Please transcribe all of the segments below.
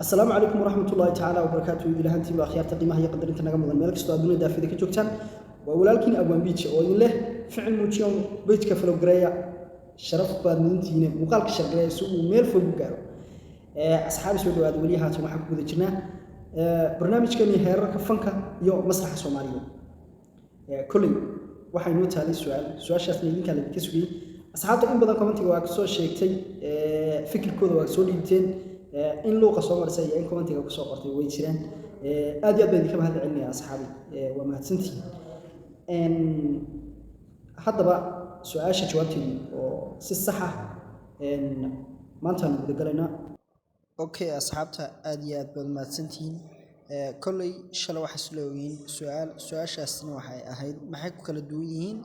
السلام عليكم ورحمة الله تعالى وبركاته. إذا لهنتي بأخيار تقيمة هي قدر أنت نجمع الملك استودعنا دافع ذيك جوكتان ولكن أبوان بيتش أو له فعل موتيون بيت كفلو جريا شرف بادنتين مقالك الشرقية سوء ميل فوق أصحاب سودو هذا ولي هاتوا محبوب ذجنا برنامج كان يهرك فنكا يوم مسرح الصوماليين كل واحد نوت هذا السؤال شافني لين كان بكسوي أصحابته إن بدأ كمان واكسو شيكتي فكر كود واكسو لينتين إن لو قصوا مرسي إن كمان قصوا قرتي ويشرين أدي أبدي كم هذا علمي أصحابي وما تسنتي إن هذا بقى سؤال شجواتي وسصحة إن ما أنت نقدرنا أوكي أصحابته أدي أبدي ما تسنتين كل شلو حسلوين سؤال شاسن وحي أهيد ما حكوا كل دويين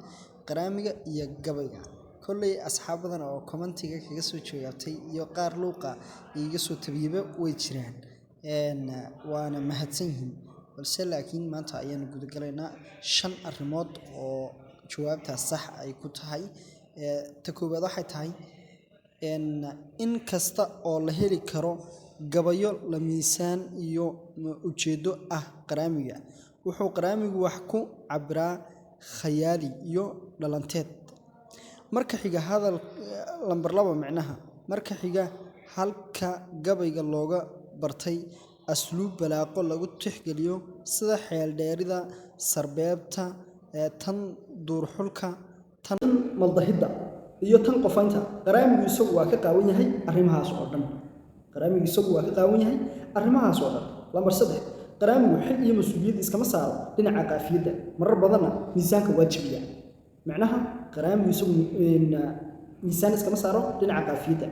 قرامجة يجبيجا كل أصحابنا أو كومنتيجا كيسو تشوياتي يقار لوقا يجسو تبيبه ويشرين إن وأنا مهتسين بس لكن ما تعين جود قلنا شن الرماد أو جواب تصح أي كنت هاي تكوب ضحيت هاي إن كستا أو لهلي كرو قبيل لميسان يو وجدو قرامجة وحو قرامج وحكو عبر خيالي يو للانتات marka xiga hadal lambar 2 macnaha marka xiga halka gabayga looga bartay asluub balaaqo lagu tixgeliyo sida xeel dheerida sarbeebta tan duurxulka tan maldahida iyo tan qofaynta qaraamigu isagu waa ka qaawan yahay arrimahaas oo dhan lambar 3 qaraamigu xil iyo mas'uuliyad iskama saaro dhinaca qaafiyada marar badanna miisaanka waajibiya معناها قرام يسوي ميزان كما صاروا لنع قافيته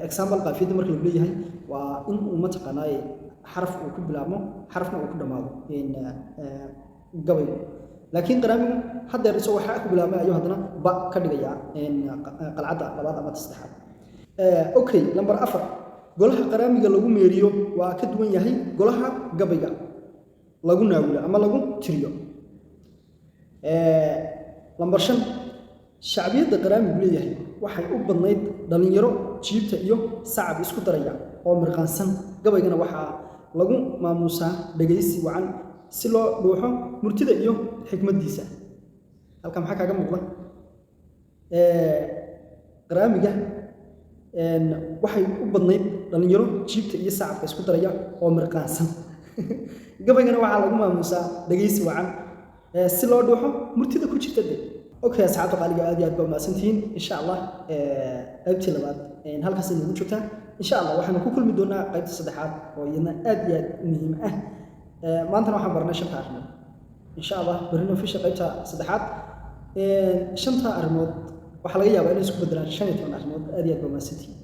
اكزامبل قافيته markii la leeyahay waa in uu mataqaanay xaraf uu ku bilaabo xarafna uu ku dhamaado in gabay laakiin qaraamigu hadda isoo waxa ku bilaabay ayuu hadana ba ka dhigaya in qalcada labaad ama saddexaad okay number 4 golaha qaraamiga lagu meeriyo waa ka duwan yahay golaha gabayga lagu naawilo ama lagu tiriyo lambar 5 shacbiyada qaraamigu leeyahay waxay u badnayd dhalinyaro jiibta iyo sacab isku daraya oo mirqaansan gabaygana waxa lagu maamuusaa dhageysi wacan si loo dhuuxo murtida iyo xikmadiisa halka maxaa kaaga muuqda qaraamiga waxay u badnayd dhalinyaro jiibta iyo sacabka isku daraya oo mirqaansan gabaygana waxa lagu maamuusaa dhageysi wacan si loo dhuuxo murtida ku jirta okay asxaabta qaaliga aad iyo aad baa maasantiin insha Allah qaybtii labaad halkaas inuu joogtaa insha Allah waxaan ku kulmi doonaa qaybta saddexaad oo iyana aad iyo aad muhiim ah maanta waxaan barnaa shanta arrimood insha Allah barino fish qaybta saddexaad shanta arrimood waxa laga yaabaa inay isku bedelaan 15 arrimood aad iyo aad baa maasantiin